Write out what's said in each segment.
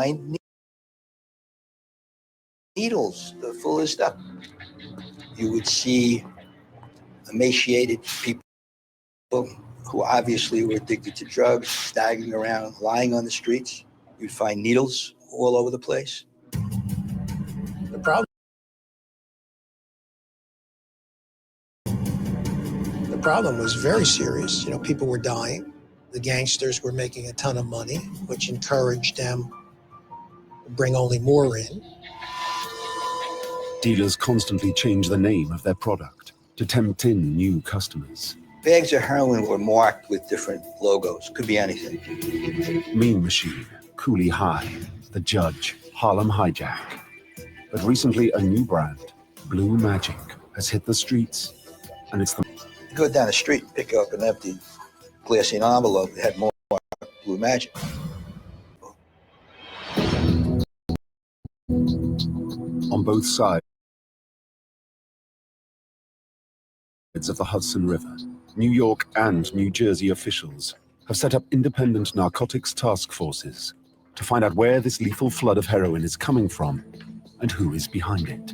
find needles full of stuff. You would see emaciated people who obviously were addicted to drugs, staggering around, lying on the streets. You'd find needles all over the place. The problem was very serious. You know, people were dying. The gangsters were making a ton of money, which encouraged them to bring only more in. Dealers constantly change the name of their product to tempt in new customers. Bags of heroin were marked with different logos. Could be anything. Mean Machine, Cooley High, The Judge, Harlem Hijack. But recently, a new brand, Blue Magic, has hit the streets, and it's the... You go down the street and pick up an empty glassy envelope that had more Blue Magic. On both sides of the Hudson River, New York and New Jersey officials have set up independent narcotics task forces to find out where this lethal flood of heroin is coming from and who is behind it.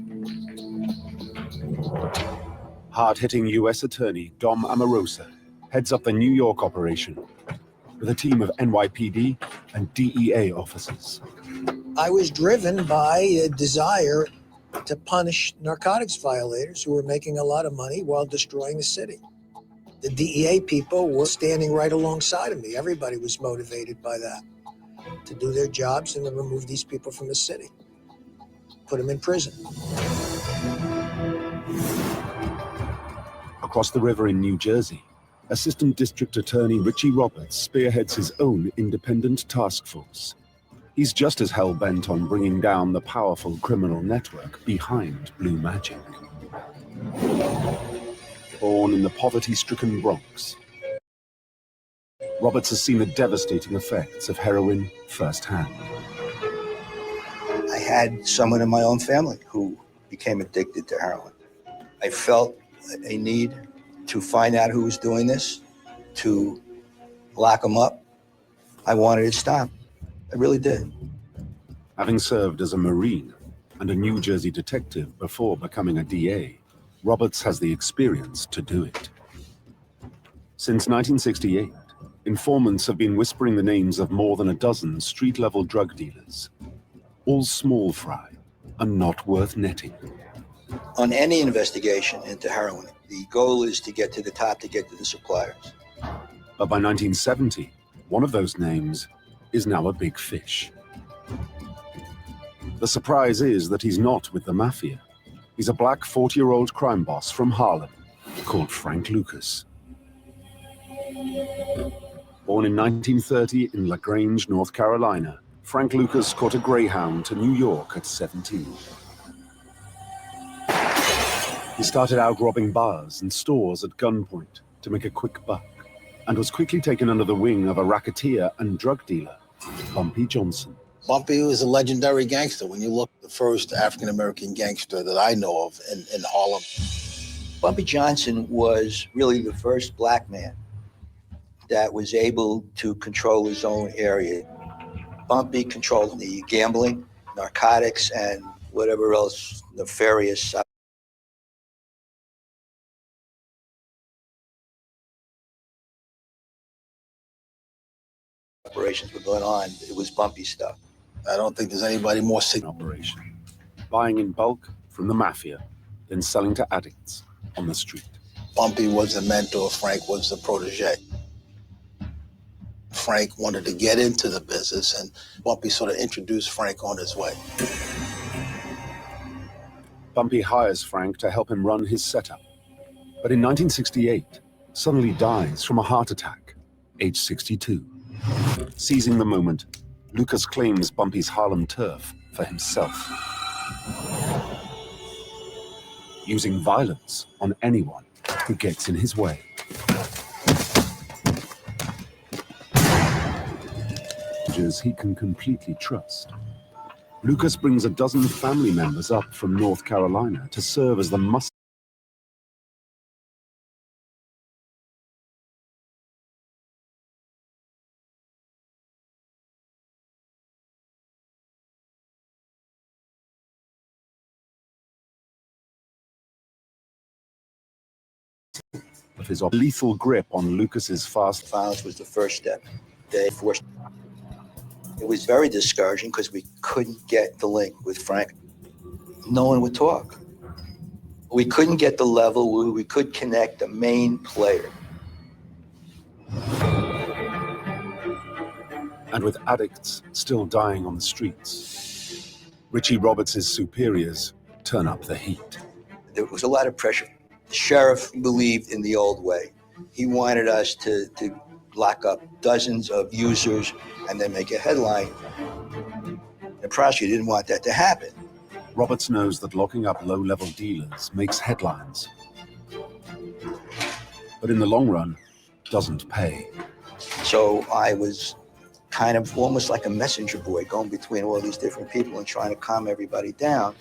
Hard-hitting U.S. Attorney Dom Omarosa heads up the New York operation with a team of NYPD and DEA officers. I was driven by a desire to punish narcotics violators who were making a lot of money while destroying the city. The DEA people were standing right alongside of me. Everybody was motivated by that, to do their jobs and to remove these people from the city, put them in prison. Across the river in New Jersey, Assistant District Attorney Richie Roberts spearheads his own independent task force. He's just as hell-bent on bringing down the powerful criminal network behind Blue Magic. Born in the poverty-stricken Bronx, Roberts has seen the devastating effects of heroin firsthand. I had someone in my own family who became addicted to heroin. I felt a need to find out who was doing this, to lock them up. I wanted it stopped. I really did. Having served as a Marine and a New Jersey detective before becoming a DA, Roberts has the experience to do it. Since 1968, informants have been whispering the names of more than a dozen street-level drug dealers, all small fry and not worth netting. On any investigation into heroin, the goal is to get to the top, to get to the suppliers. But by 1970, one of those names is now a big fish. The surprise is that he's not with the mafia. He's a black 40-year-old crime boss from Harlem called Frank Lucas. Born in 1930 in LaGrange, North Carolina, Frank Lucas caught a Greyhound to New York at 17. He started out robbing bars and stores at gunpoint to make a quick buck, and was quickly taken under the wing of a racketeer and drug dealer, Bumpy Johnson. Bumpy was a legendary gangster. When you look, the first African-American gangster that I know of in Harlem. Bumpy Johnson was really the first black man that was able to control his own area. Bumpy controlled the gambling, narcotics, and whatever else nefarious operations were going on. It was Bumpy stuff. I don't think there's anybody more sick. Operation. Buying in bulk from the mafia, then selling to addicts on the street. Bumpy was the mentor, Frank was the protege. Frank wanted to get into the business, and Bumpy sort of introduced Frank on his way. Bumpy hires Frank to help him run his setup. But in 1968, suddenly dies from a heart attack, age 62. Seizing the moment, Lucas claims Bumpy's Harlem turf for himself, using violence on anyone who gets in his way. He can completely trust. Lucas brings a dozen family members up from North Carolina to serve as the muscle of his lethal grip on Lucas's fast. Violence was the first step. They forced. It was very discouraging because we couldn't get the link with Frank. No one would talk. We couldn't get the level where we could connect the main player. And with addicts still dying on the streets, Richie Roberts' superiors turn up the heat. There was a lot of pressure. The sheriff believed in the old way. He wanted us to lock up dozens of users and then make a headline. The prosecutor didn't want that to happen. Roberts knows that locking up low-level dealers makes headlines, but in the long run, doesn't pay. So I was kind of almost like a messenger boy going between all these different people and trying to calm everybody down,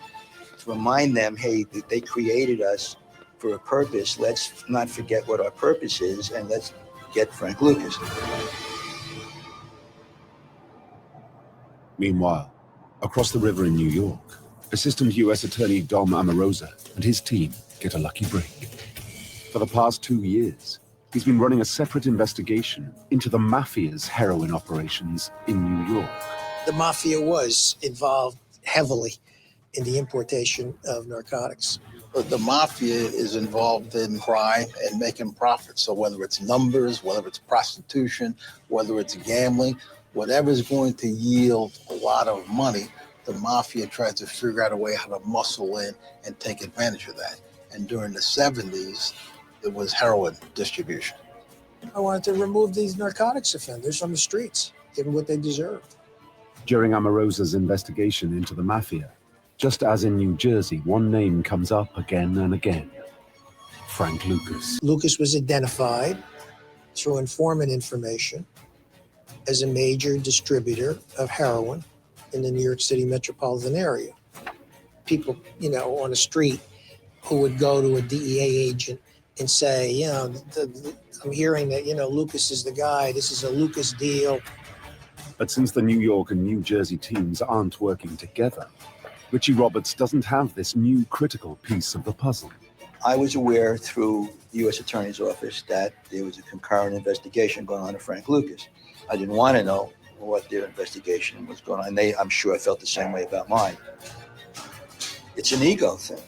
to remind them, hey, they created us for a purpose. Let's not forget what our purpose is, and let's get Frank Lucas. Meanwhile, across the river in New York, Assistant U.S. Attorney Dom Amorosa and his team get a lucky break. For the past 2 years, he's been running a separate investigation into the mafia's heroin operations in New York. The mafia was involved heavily in the importation of narcotics. But the mafia is involved in crime and making profits. So whether it's numbers, whether it's prostitution, whether it's gambling, whatever is going to yield a lot of money, the mafia tries to figure out a way how to muscle in and take advantage of that. And during the 70s, it was heroin distribution. I wanted to remove these narcotics offenders from the streets, give them what they deserved. During Amorosa's investigation into the mafia, just as in New Jersey, one name comes up again and again: Frank Lucas. Lucas was identified through informant information as a major distributor of heroin in the New York City metropolitan area. People, on the street who would go to a DEA agent and say, I'm hearing that, Lucas is the guy, this is a Lucas deal. But since the New York and New Jersey teams aren't working together, Richie Roberts doesn't have this new critical piece of the puzzle. I was aware through the U.S. Attorney's Office that there was a concurrent investigation going on to Frank Lucas. I didn't want to know what their investigation was going on. I'm sure felt the same way about mine. It's an ego thing.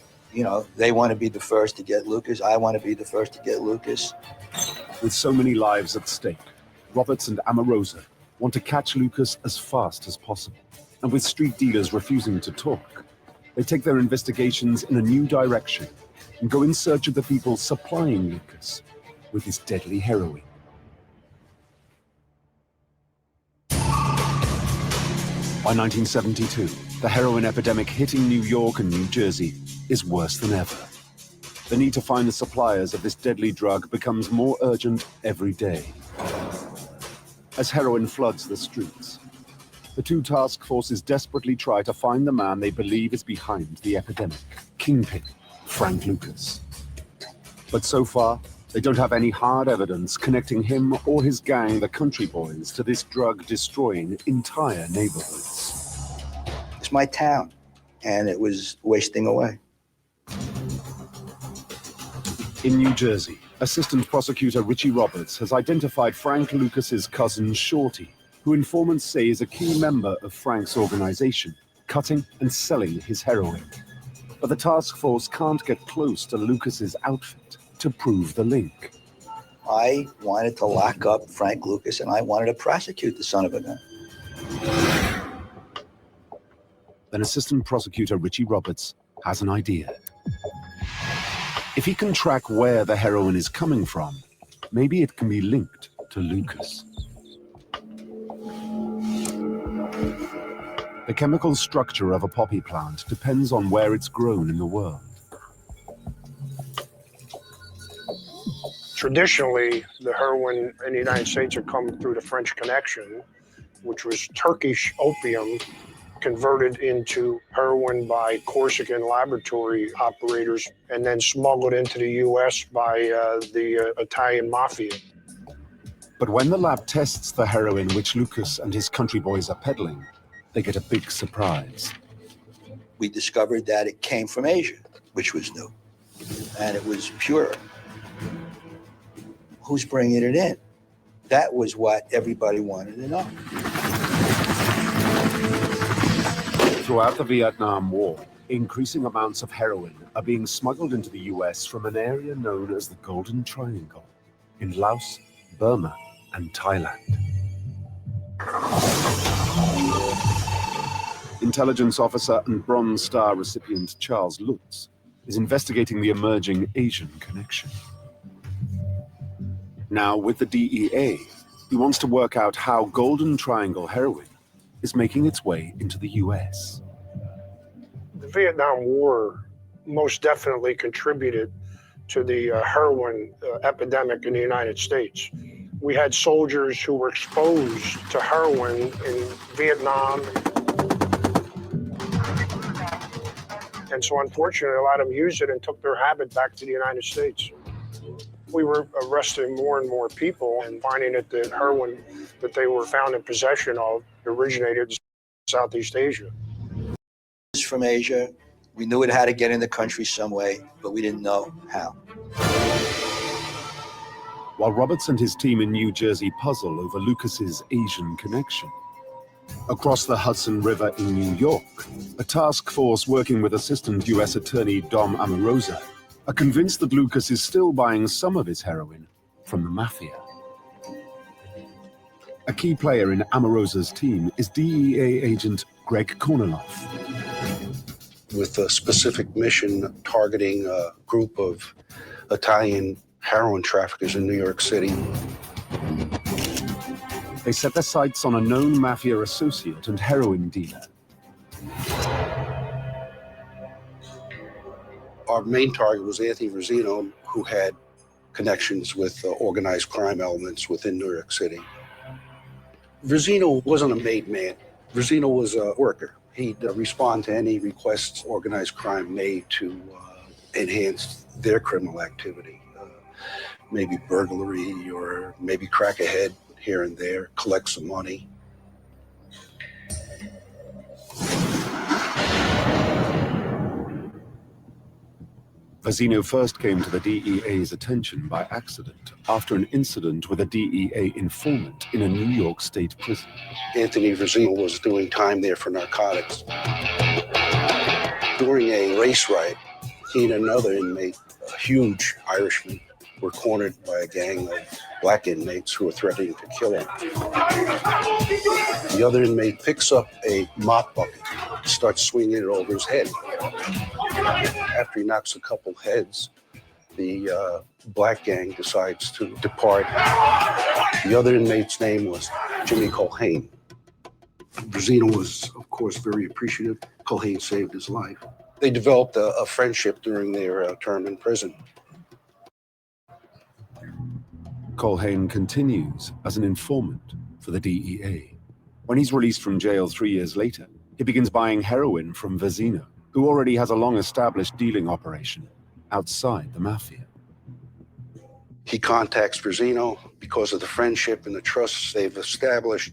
They want to be the first to get Lucas. I want to be the first to get Lucas. With so many lives at stake, Roberts and Amorosa want to catch Lucas as fast as possible. And with street dealers refusing to talk, they take their investigations in a new direction and go in search of the people supplying Lucas with his deadly heroin. By 1972, the heroin epidemic hitting New York and New Jersey is worse than ever. The need to find the suppliers of this deadly drug becomes more urgent every day. As heroin floods the streets, the two task forces desperately try to find the man they believe is behind the epidemic, Kingpin Frank Lucas. But so far, they don't have any hard evidence connecting him or his gang, the Country Boys, to this drug destroying entire neighborhoods. It's my town, and it was wasting away. In New Jersey, Assistant Prosecutor Richie Roberts has identified Frank Lucas's cousin Shorty, who informants say is a key member of Frank's organization, cutting and selling his heroin. But the task force can't get close to Lucas's outfit to prove the link. I wanted to lock up Frank Lucas, and I wanted to prosecute the son of a gun. Then Assistant Prosecutor Richie Roberts has an idea. If he can track where the heroin is coming from, maybe it can be linked to Lucas. The chemical structure of a poppy plant depends on where it's grown in the world. Traditionally, the heroin in the United States had come through the French Connection, which was Turkish opium converted into heroin by Corsican laboratory operators and then smuggled into the U.S. by the Italian mafia. But when the lab tests the heroin which Lucas and his country boys are peddling, they get a big surprise. We discovered that it came from Asia, which was new, and it was pure. who's bringing it in? That was what everybody wanted to know. Throughout the Vietnam War, increasing amounts of heroin are being smuggled into the US from an area known as the Golden Triangle in Laos, Burma, and Thailand. Intelligence officer and Bronze Star recipient Charles Lutz is investigating the emerging Asian connection. Now, with the DEA, he wants to work out how Golden Triangle heroin is making its way into the US. The Vietnam War most definitely contributed to the heroin epidemic in the United States. We had soldiers who were exposed to heroin in Vietnam. And so unfortunately, a lot of them used it and took their habit back to the United States. We were arresting more and more people and finding that the heroin that they were found in possession of originated in Southeast Asia. It's from Asia. We knew it had to get in the country some way, but we didn't know how. While Roberts and his team in New Jersey puzzle over Lucas's Asian connection, across the Hudson River in New York, a task force working with Assistant U.S. Attorney Dom Amorosa are convinced that Lucas is still buying some of his heroin from the mafia. A key player in Amorosa's team is DEA agent Greg Korniloff. With a specific mission targeting a group of Italian heroin traffickers in New York City. They set their sights on a known mafia associate and heroin dealer. Our main target was Anthony Rosino, who had connections with organized crime elements within New York City. Rosino wasn't a made man. Rosino was a worker. He'd respond to any requests organized crime made to enhance their criminal activity. Maybe burglary or maybe crack a head here and there, collect some money. Vazino first came to the DEA's attention by accident after an incident with a DEA informant in a New York State prison. Anthony Rosino was doing time there for narcotics. During a race riot, he and another inmate, a huge Irishman, were cornered by a gang of black inmates who were threatening to kill him. The other inmate picks up a mop bucket, starts swinging it over his head. After he knocks a couple heads, the black gang decides to depart. The other inmate's name was Jimmy Culhane. Rosino was, of course, very appreciative. Culhane saved his life. They developed a friendship during their term in prison. Culhane continues as an informant for the DEA. When he's released from jail 3 years later, he begins buying heroin from Vazino, who already has a long-established dealing operation outside the mafia. He contacts Vazino because of the friendship and the trust they've established.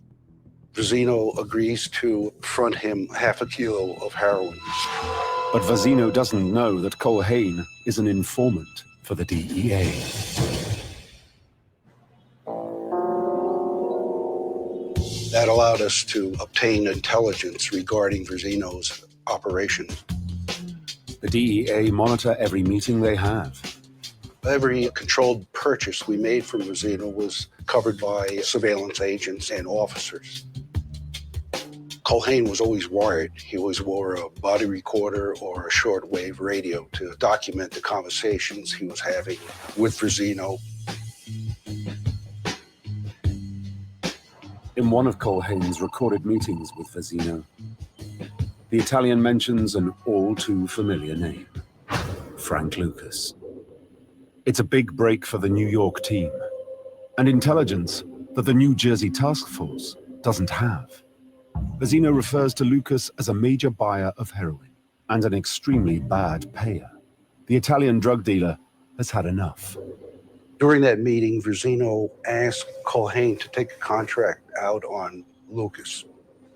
Vazino agrees to front him half a kilo of heroin. But Vazino doesn't know that Culhane is an informant for the DEA. That allowed us to obtain intelligence regarding Vazino's operations. The DEA monitor every meeting they have. Every controlled purchase we made from Vazino was covered by surveillance agents and officers. Culhane was always wired. He always wore a body recorder or a shortwave radio to document the conversations he was having with Vazino. In one of Culhane's recorded meetings with Vazino, the Italian mentions an all-too-familiar name, Frank Lucas. It's a big break for the New York team, and intelligence that the New Jersey task force doesn't have. Vazino refers to Lucas as a major buyer of heroin and an extremely bad payer. The Italian drug dealer has had enough. During that meeting, Vazino asked Culhane to take a contract out on Lucas.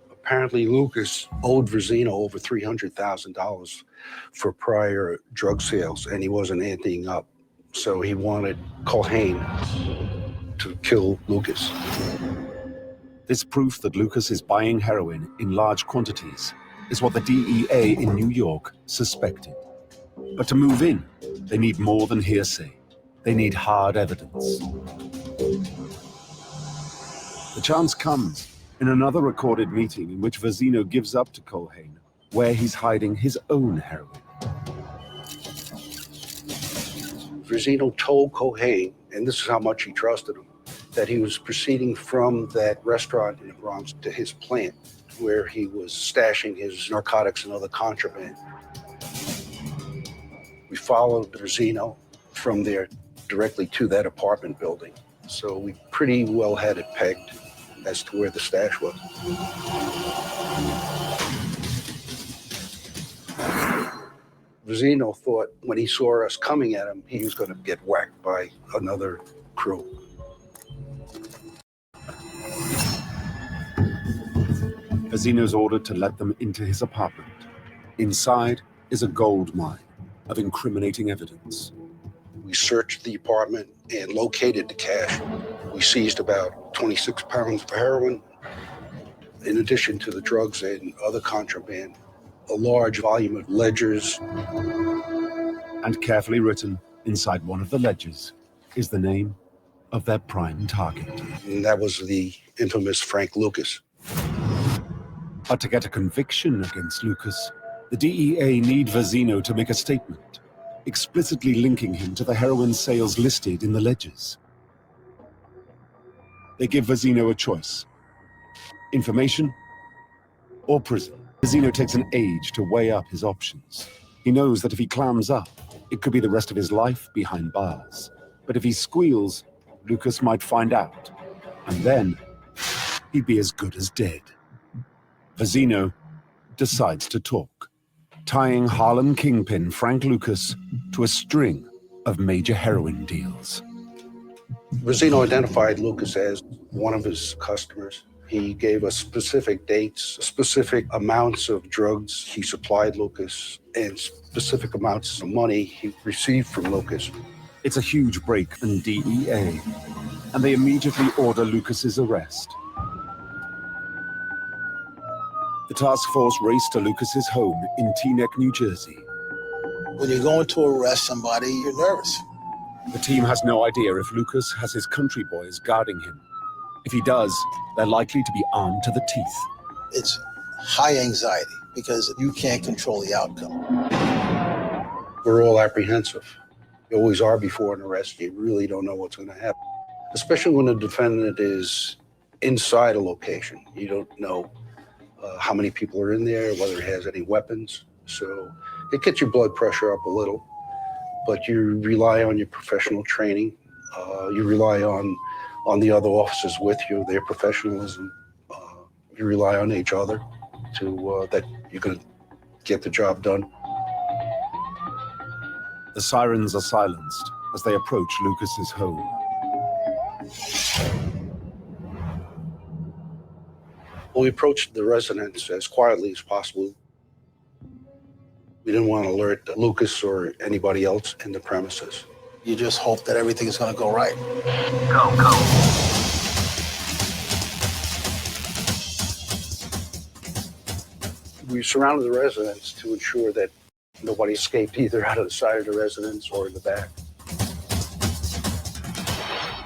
Apparently, Lucas owed Vazino over $300,000 for prior drug sales, and he wasn't anteing up. So he wanted Culhane to kill Lucas. This proof that Lucas is buying heroin in large quantities is what the DEA in New York suspected. But to move in, they need more than hearsay. They need hard evidence. The chance comes in another recorded meeting in which Vazino gives up to Culhane where he's hiding his own heroin. Vazino told Culhane, and this is how much he trusted him, that he was proceeding from that restaurant in the Bronx to his plant, where he was stashing his narcotics and other contraband. We followed Vazino from there directly to that apartment building. So we pretty well had it pegged as to where the stash was. Vazino thought when he saw us coming at him, he was going to get whacked by another crew. Vazino's ordered to let them into his apartment. Inside is a gold mine of incriminating evidence. We searched the apartment and located the cash. We seized about 26 pounds of heroin, in addition to the drugs and other contraband, a large volume of ledgers. And carefully written inside one of the ledgers is the name of their prime target. And that was the infamous Frank Lucas. But to get a conviction against Lucas, the DEA need Vazino to make a statement, explicitly linking him to the heroin sales listed in the ledgers. They give Vazino a choice: information or prison. Vazino takes an age to weigh up his options. He knows that if he clams up, it could be the rest of his life behind bars. But if he squeals, Lucas might find out, and then he'd be as good as dead. Vazino decides to talk, tying Harlem kingpin Frank Lucas to a string of major heroin deals. Vazino identified Lucas as one of his customers. He gave us specific dates, specific amounts of drugs he supplied Lucas, and specific amounts of money he received from Lucas. It's a huge break in DEA, and they immediately order Lucas's arrest. The task force raced to Lucas's home in Teaneck, New Jersey. When you're going to arrest somebody, you're nervous. The team has no idea if Lucas has his country boys guarding him. If he does, they're likely to be armed to the teeth. It's high anxiety because you can't control the outcome. We're all apprehensive. You always are before an arrest. You really don't know what's going to happen, especially when the defendant is inside a location. You don't know how many people are in there, whether he has any weapons. So it gets your blood pressure up a little, but you rely on your professional training. You rely on the other officers with you, their professionalism. You rely on each other to that you're going to get the job done. The sirens are silenced as they approach Lucas's home. We approached the residence as quietly as possible. We didn't want to alert Lucas or anybody else in the premises. You just hope that everything's going to go right. Go. We surrounded the residence to ensure that nobody escaped either out of the side of the residence or in the back.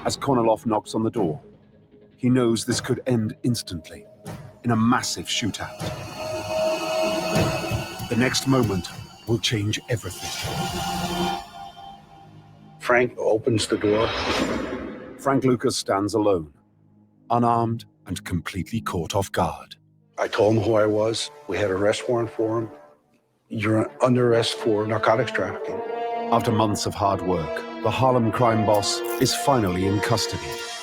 As Korniloff knocks on the door, he knows this could end instantly in a massive shootout. The next moment will change everything. Frank opens the door. Frank Lucas stands alone, unarmed and completely caught off guard. I told him who I was. We had an arrest warrant for him. You're under arrest for narcotics trafficking. After months of hard work, the Harlem crime boss is finally in custody.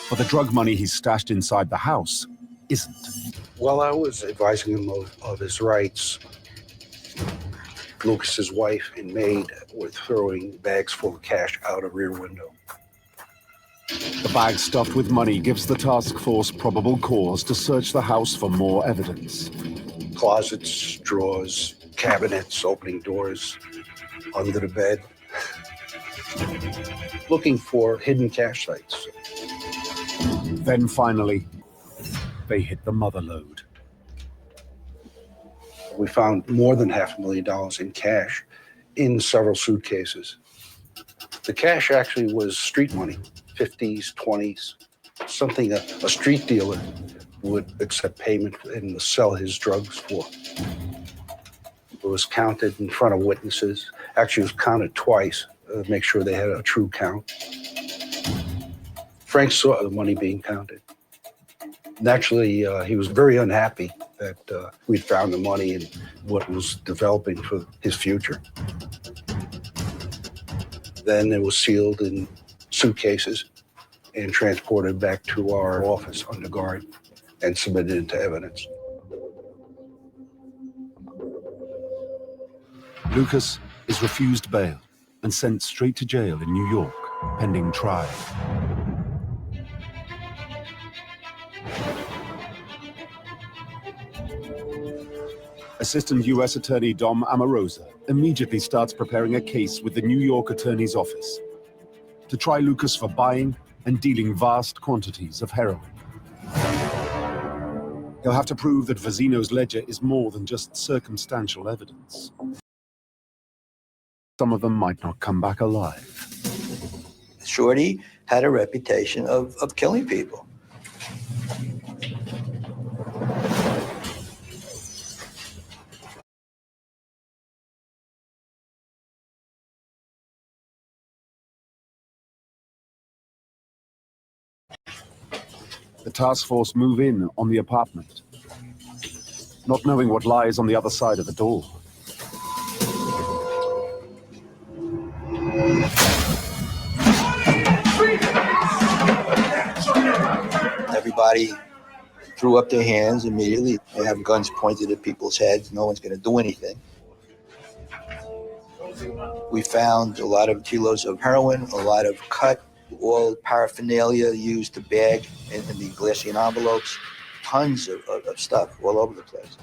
But the drug money he's stashed inside the house isn't. While I was advising him of his rights, Lucas's wife and maid were throwing bags full of cash out a rear window. The bag stuffed with money gives the task force probable cause to search the house for more evidence. Closets, drawers, cabinets, opening doors, under the bed. looking for hidden cache sites. Then finally, they hit the mother lode. We found more than $500,000 in cash in several suitcases. The cash actually was street money, 50s, 20s, something a street dealer would accept payment and sell his drugs for. It was counted in front of witnesses. Actually, it was counted twice to make sure they had a true count. Frank saw the money being counted. Naturally, he was very unhappy that we'd found the money and what was developing for his future. Then it was sealed in suitcases and transported back to our office under guard and submitted into evidence. Lucas is refused bail and sent straight to jail in New York, pending trial. Assistant U.S. Attorney Dom Amorosa immediately starts preparing a case with the New York Attorney's Office to try Lucas for buying and dealing vast quantities of heroin. He'll have to prove that Vazino's ledger is more than just circumstantial evidence. Some of them might not come back alive. Shorty had a reputation of killing people. The task force move in on the apartment, not knowing what lies on the other side of the door. Everybody threw up their hands immediately. They have guns pointed at people's heads. No one's going to do anything. We found a lot of kilos of heroin, a lot of cut, all paraphernalia used to bag in the glassine envelopes, tons of stuff all over the place.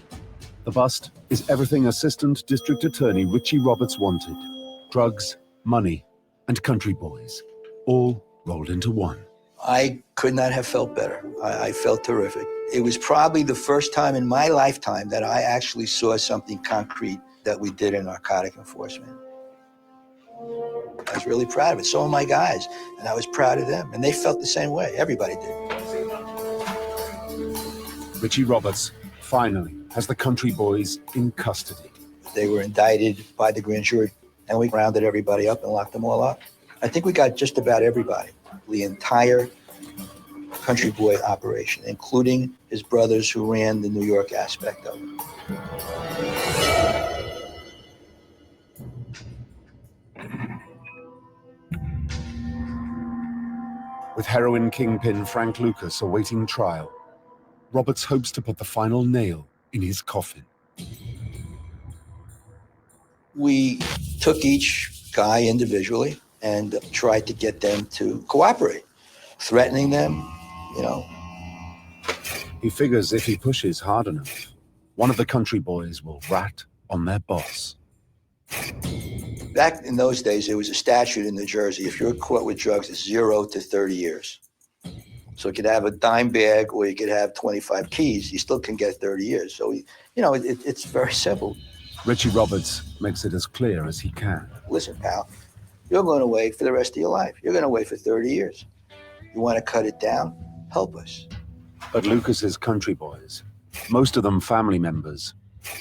The bust is everything Assistant District Attorney Richie Roberts wanted. Drugs, money, and country boys, all rolled into one. I could not have felt better. I felt terrific. It was probably the first time in my lifetime that I actually saw something concrete that we did in narcotic enforcement. I was really proud of it. So were my guys, and I was proud of them. And they felt the same way. Everybody did. Richie Roberts finally has the country boys in custody. They were indicted by the grand jury, and we rounded everybody up and locked them all up. I think we got just about everybody, the entire country boy operation, including his brothers who ran the New York aspect of it. With heroin kingpin Frank Lucas awaiting trial, Roberts hopes to put the final nail in his coffin. We took each guy individually and tried to get them to cooperate, threatening them, He figures if he pushes hard enough, one of the country boys will rat on their boss. Back in those days, there was a statute in New Jersey. If you're caught with drugs, it's 0 to 30 years. So you could have a dime bag or you could have 25 keys. You still can get 30 years. So, it's very simple. Richie Roberts makes it as clear as he can. Listen, pal, you're going away for the rest of your life. You're going away for 30 years. You want to cut it down? Help us. But Lucas's country boys, most of them family members,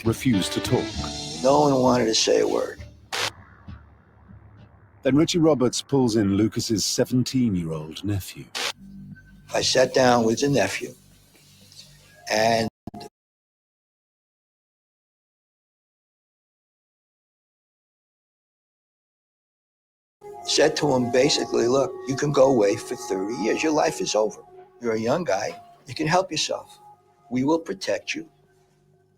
refuse to talk. No one wanted to say a word. Then Richie Roberts pulls in Lucas's 17-year-old nephew. I sat down with the nephew and said to him basically, look, you can go away for 30 years. Your life is over. You're a young guy. You can help yourself. We will protect you.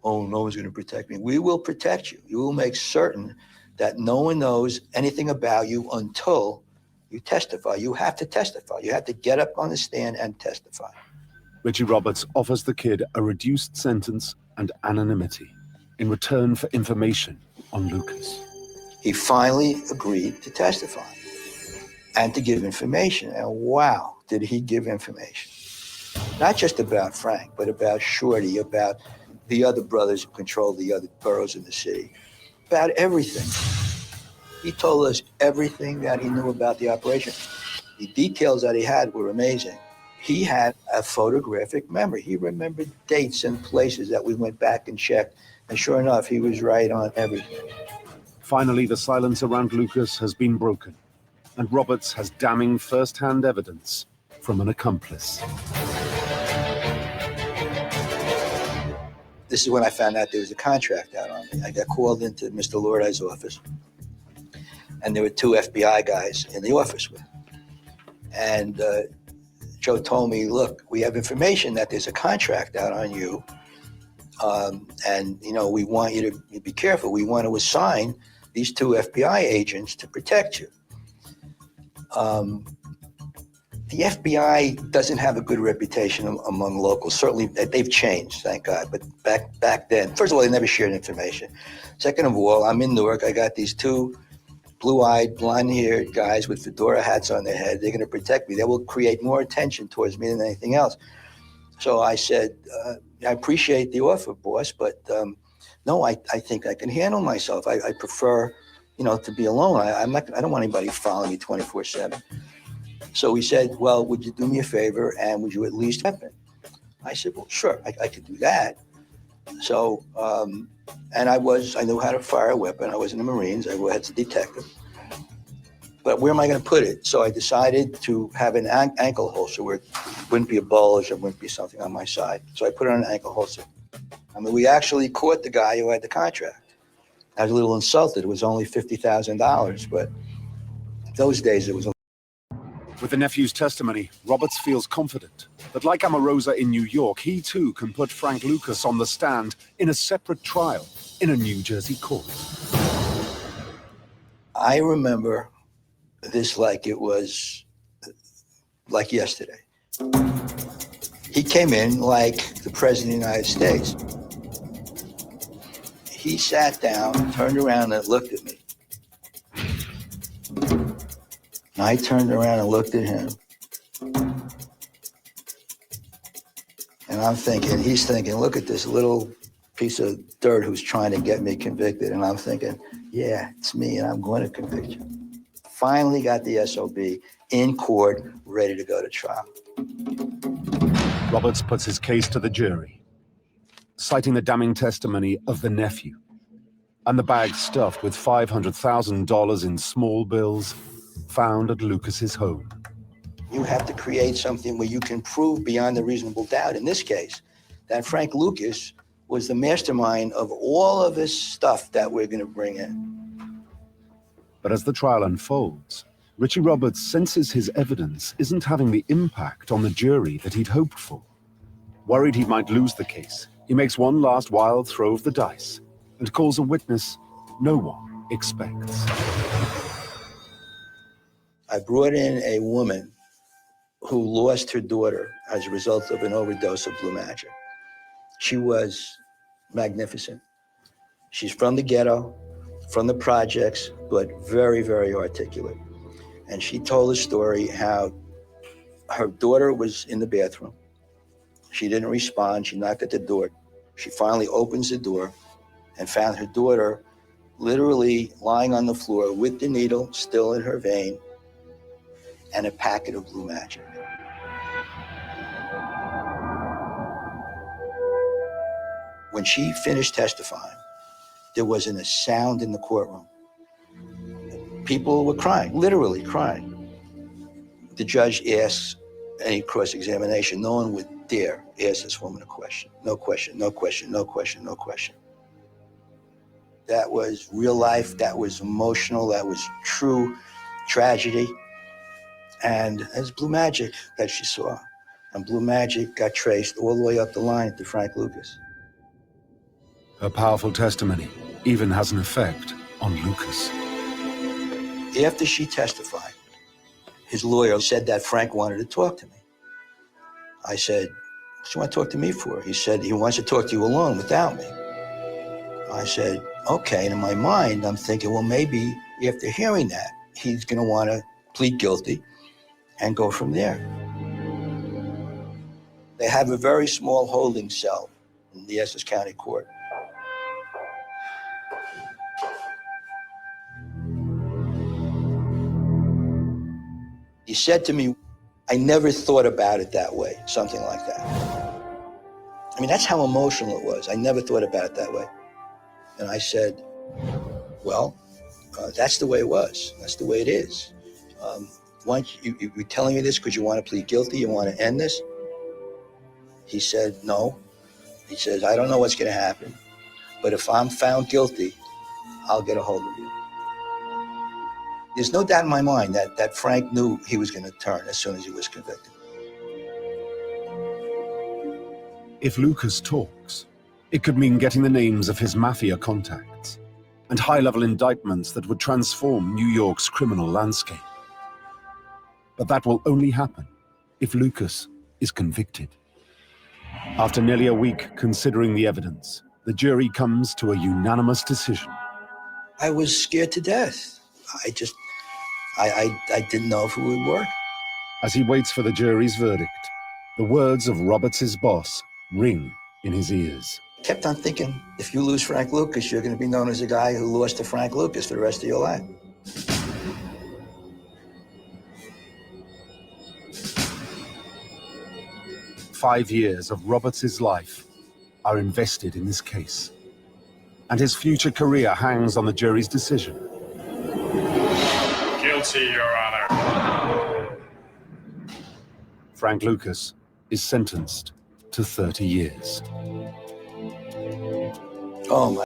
Oh, no one's going to protect me. We will protect you. You will make certain that no one knows anything about you until you testify. You have to testify. You have to get up on the stand and testify. Richie Roberts offers the kid a reduced sentence and anonymity in return for information on Lucas. He finally agreed to testify. and to give information. And wow, did he give information. Not just about Frank, but about Shorty, about the other brothers who controlled the other boroughs in the city, about everything. He told us everything that he knew about the operation. The details that he had were amazing. He had a photographic memory. He remembered dates and places that we went back and checked. And sure enough, he was right on everything. Finally, the silence around Lucas has been broken, and Roberts has damning first-hand evidence from an accomplice. This is when I found out there was a contract out on me. I got called into Mr. Lordi's office, and there were two FBI guys in the office with him. And Joe told me, look, we have information that there's a contract out on you, and we want you to be careful. We want to assign these two FBI agents to protect you. The FBI doesn't have a good reputation among locals. Certainly, they've changed, thank God. But back then, first of all, they never shared information. Second of all, I'm in Newark. I got these two blue-eyed, blonde-haired guys with fedora hats on their head. They're going to protect me. They will create more attention towards me than anything else. So I said, I appreciate the offer, boss, but no, I think I can handle myself. I prefer, to be alone. I don't want anybody following me 24/7. So he said, well, would you do me a favor and would you at least weapon? I said, well, sure, I could do that. So, and I knew how to fire a weapon. I was in the Marines. I was a detective. But where am I going to put it? So I decided to have an ankle holster where it wouldn't be a bulge or wouldn't be something on my side. So I put it on an ankle holster. I mean, we actually caught the guy who had the contract. I was a little insulted. It was only $50,000, but those days it was. With the nephew's testimony, Roberts feels confident that, like Amorosa in New York, he too can put Frank Lucas on the stand in a separate trial in a New Jersey court. I remember this like it was like yesterday. He came in like the President of the United States. He sat down, turned around and looked at me. I turned around and looked at him. And I'm thinking, he's thinking, look at this little piece of dirt who's trying to get me convicted. And I'm thinking, yeah, it's me and I'm going to convict you. Finally got the SOB in court, ready to go to trial. Roberts puts his case to the jury, citing the damning testimony of the nephew and the bag stuffed with $500,000 in small bills found at Lucas's home. You have to create something where you can prove beyond a reasonable doubt, in this case, that Frank Lucas was the mastermind of all of this stuff that we're going to bring in. But as the trial unfolds, Richie Roberts senses his evidence isn't having the impact on the jury that he'd hoped for. Worried he might lose the case, he makes one last wild throw of the dice and calls a witness no one expects. I brought in a woman who lost her daughter as a result of an overdose of Blue Magic. She was magnificent. She's from the ghetto, from the projects, but very, very articulate. And she told a story how her daughter was in the bathroom. She didn't respond. She knocked at the door. She finally opens the door and found her daughter literally lying on the floor with the needle still in her vein and a packet of Blue Magic. When she finished testifying, there wasn't a sound in the courtroom. People were crying, literally crying. The judge asks any cross-examination. No one would dare ask this woman a question. No question, no question, no question, no question. That was real life, that was emotional, that was true tragedy. And there's Blue Magic that she saw. And Blue Magic got traced all the way up the line to Frank Lucas. Her powerful testimony even has an effect on Lucas. After she testified, his lawyer said that Frank wanted to talk to me. I said, what do you want to talk to me for? He said, he wants to talk to you alone without me. I said, okay. And in my mind, I'm thinking, well, maybe after hearing that, he's going to want to plead guilty, and go from there. They have a very small holding cell in the Essex County Court. He said to me, I never thought about it that way, something like that. I mean, that's how emotional it was. I never thought about it that way. And I said, well, that's the way it was. That's the way it is. You're telling me this because you want to plead guilty? You want to end this? He said, no. He says, I don't know what's going to happen, but if I'm found guilty, I'll get a hold of you. There's no doubt in my mind that Frank knew he was going to turn as soon as he was convicted. If Lucas talks, it could mean getting the names of his mafia contacts and high-level indictments that would transform New York's criminal landscape. But that will only happen if Lucas is convicted. After nearly a week considering the evidence, the jury comes to a unanimous decision. I was scared to death. I didn't know if it would work. As he waits for the jury's verdict, the words of Roberts' boss ring in his ears. Kept on thinking, if you lose Frank Lucas, you're going to be known as the guy who lost to Frank Lucas for the rest of your life. "5 years of Roberts' life are invested in this case, and his future career hangs on the jury's decision. Guilty, Your Honor. Frank Lucas is sentenced to 30 years. Oh my